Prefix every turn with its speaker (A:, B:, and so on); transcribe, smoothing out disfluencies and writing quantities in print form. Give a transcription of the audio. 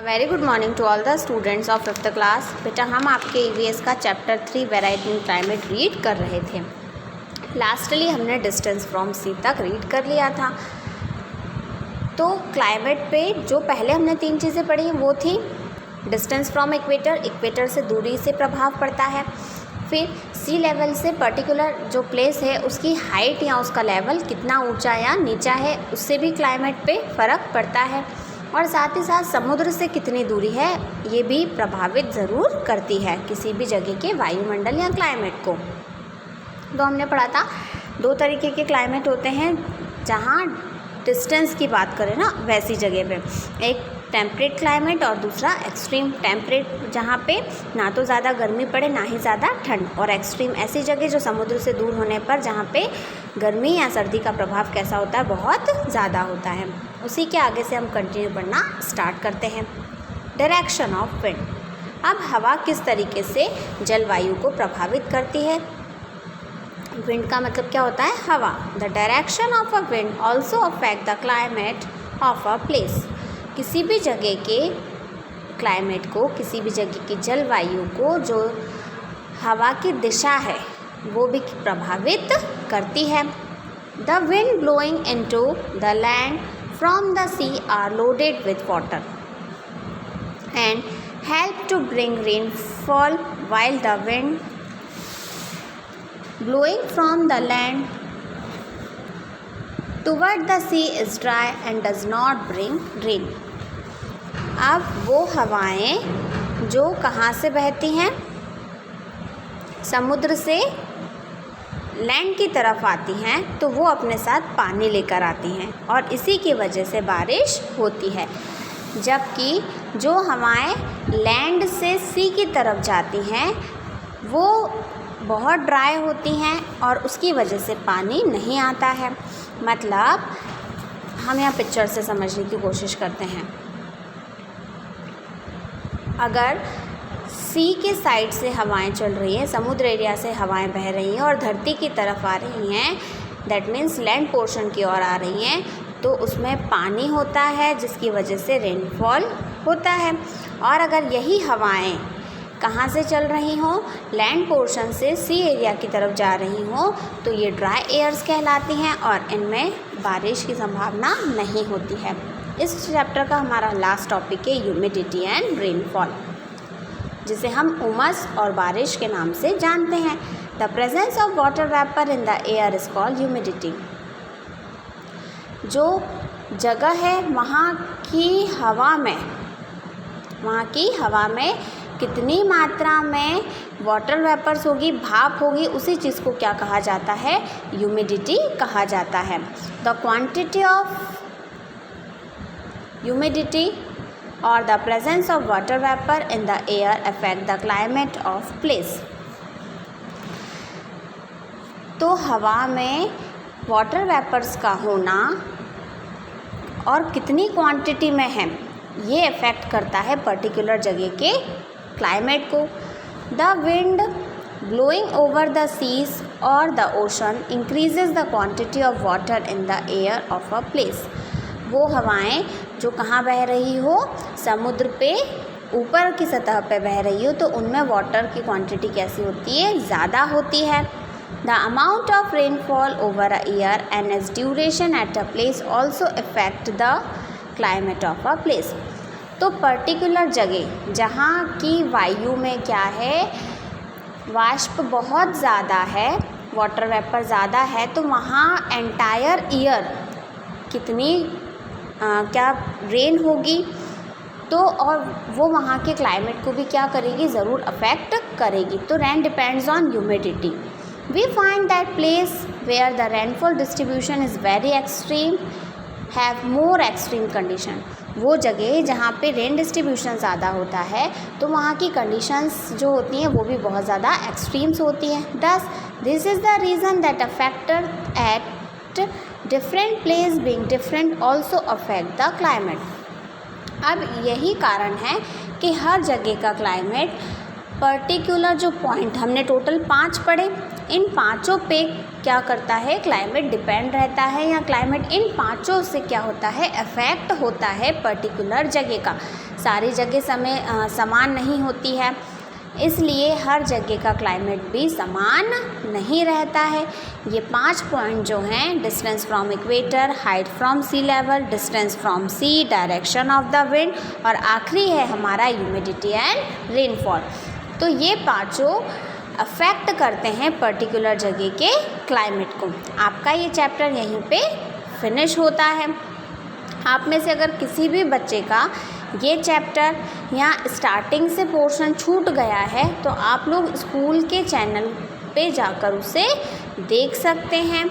A: Very good morning to all the students of 5th class. बेटा हम आपके EVS का chapter 3 variety in climate read कर रहे थे। लास्टली हमने डिस्टेंस फ्रॉम सी तक रीड कर लिया था। तो क्लाइमेट पे जो पहले हमने 3 चीज़ें पढ़ी वो थी डिस्टेंस फ्रॉम इक्वेटर, इक्वेटर से दूरी से प्रभाव पड़ता है। फिर सी लेवल से पर्टिकुलर जो प्लेस है उसकी हाइट या उसका लेवल कितना ऊंचा या नीचा है उससे भी क्लाइमेट पे फ़र्क पड़ता है। और साथ ही साथ समुद्र से कितनी दूरी है ये भी प्रभावित ज़रूर करती है किसी भी जगह के वायुमंडल या क्लाइमेट को। तो हमने पढ़ा था 2 तरीके के क्लाइमेट होते हैं जहाँ डिस्टेंस की बात करें ना वैसी जगह पे, एक टेम्परेट क्लाइमेट और दूसरा एक्सट्रीम टेम्परेट जहाँ पे ना तो ज़्यादा गर्मी पड़े ना ही ज़्यादा ठंड, और एक्सट्रीम ऐसी जगह जो समुद्र से दूर होने पर जहाँ पे गर्मी या सर्दी का प्रभाव कैसा होता है, बहुत ज़्यादा होता है। उसी के आगे से हम कंटिन्यू पढ़ना स्टार्ट करते हैं। Direction of wind. अब हवा किस तरीके से जलवायु को प्रभावित करती है। विंड का मतलब क्या होता है? हवा। The direction of a wind also affect the climate of a place. किसी भी जगह के क्लाइमेट को, किसी भी जगह की जलवायु को जो हवा की दिशा है वो भी प्रभावित करती है। The wind blowing into the land from the sea are loaded with water and help to bring rainfall while the wind blowing from the land toward the sea is dry and does not bring rain। अब वो हवाएं जो कहाँ से बहती हैं? समुद्र से लैंड की तरफ आती हैं तो वो अपने साथ पानी लेकर आती हैं और इसी की वजह से बारिश होती है। जबकि जो हवाएं लैंड से सी की तरफ जाती हैं वो बहुत ड्राई होती हैं और उसकी वजह से पानी नहीं आता है। मतलब हम यहाँ पिक्चर से समझने की कोशिश करते हैं। अगर सी के साइड से हवाएं चल रही हैं, समुद्र एरिया से हवाएं बह रही हैं और धरती की तरफ आ रही हैं, दैट मीन्स लैंड पोर्शन की ओर आ रही हैं, तो उसमें पानी होता है जिसकी वजह से रेनफॉल होता है। और अगर यही हवाएं कहाँ से चल रही हों? लैंड पोर्शन से सी एरिया की तरफ जा रही हों तो ये ड्राई एयर्स कहलाती हैं और इनमें बारिश की संभावना नहीं होती है। इस चैप्टर का हमारा लास्ट टॉपिक है ह्यूमिडिटी एंड रेनफॉल, जिसे हम उमस और बारिश के नाम से जानते हैं। The presence of water vapour in the air is called humidity. जो जगह है वहाँ की हवा में कितनी मात्रा में वाटर वेपर्स होगी, भाप होगी, उसी चीज़ को क्या कहा जाता है? ह्यूमिडिटी कहा जाता है। द क्वांटिटी ऑफ ह्यूमिडिटी और the presence of water vapour in the air affect the climate of place. तो हवा में वाटर वेपर्स का होना और कितनी क्वांटिटी में है ये अफेक्ट करता है पर्टिकुलर जगह के क्लाइमेट को। The wind blowing over the seas और the ocean increases the quantity of water in the air of a place. वो हवाएं जो कहाँ बह रही हो, समुद्र पे ऊपर की सतह पे बह रही हो, तो उनमें वाटर की क्वांटिटी कैसी होती है? ज़्यादा होती है। The amount of rainfall over a year and it's duration at a place also affect the climate of a place. तो पर्टिकुलर जगह जहाँ की वायु में क्या है, वाष्प बहुत ज़्यादा है, वाटर वेपर ज़्यादा है, तो वहाँ एंटायर ईयर कितनी क्या रेन होगी, तो और वो वहाँ के क्लाइमेट को भी क्या करेगी? ज़रूर अफेक्ट करेगी। तो rain depends on humidity. We find that place where the rainfall distribution is very extreme have more extreme condition. वो जगह जहाँ पे रेन डिस्ट्रीब्यूशन ज़्यादा होता है तो वहाँ की कंडीशंस जो होती हैं वो भी बहुत ज़्यादा एक्सट्रीम्स होती हैं। दस this is the reason that a factor at different place being different also affect the climate. अब यही कारण है कि हर जगह का क्लाइमेट पर्टिकुलर जो पॉइंट हमने टोटल 5 पढ़े, इन पाँचों पे क्या करता है? क्लाइमेट डिपेंड रहता है या क्लाइमेट इन पाँचों से क्या होता है? अफेक्ट होता है पर्टिकुलर जगह का। सारी जगह समान नहीं होती है, इसलिए हर जगह का क्लाइमेट भी समान नहीं रहता है। ये 5 पॉइंट जो हैं, distance from equator, height from sea level, distance from sea, direction of the wind और आखिरी है हमारा ह्यूमिडिटी एंड रेनफॉल। तो ये पाँचों अफेक्ट करते हैं पर्टिकुलर जगह के क्लाइमेट को। आपका ये चैप्टर यहीं पे फिनिश होता है। आप में से अगर किसी भी बच्चे का ये चैप्टर या स्टार्टिंग से पोर्शन छूट गया है तो आप लोग स्कूल के चैनल पे जाकर उसे देख सकते हैं।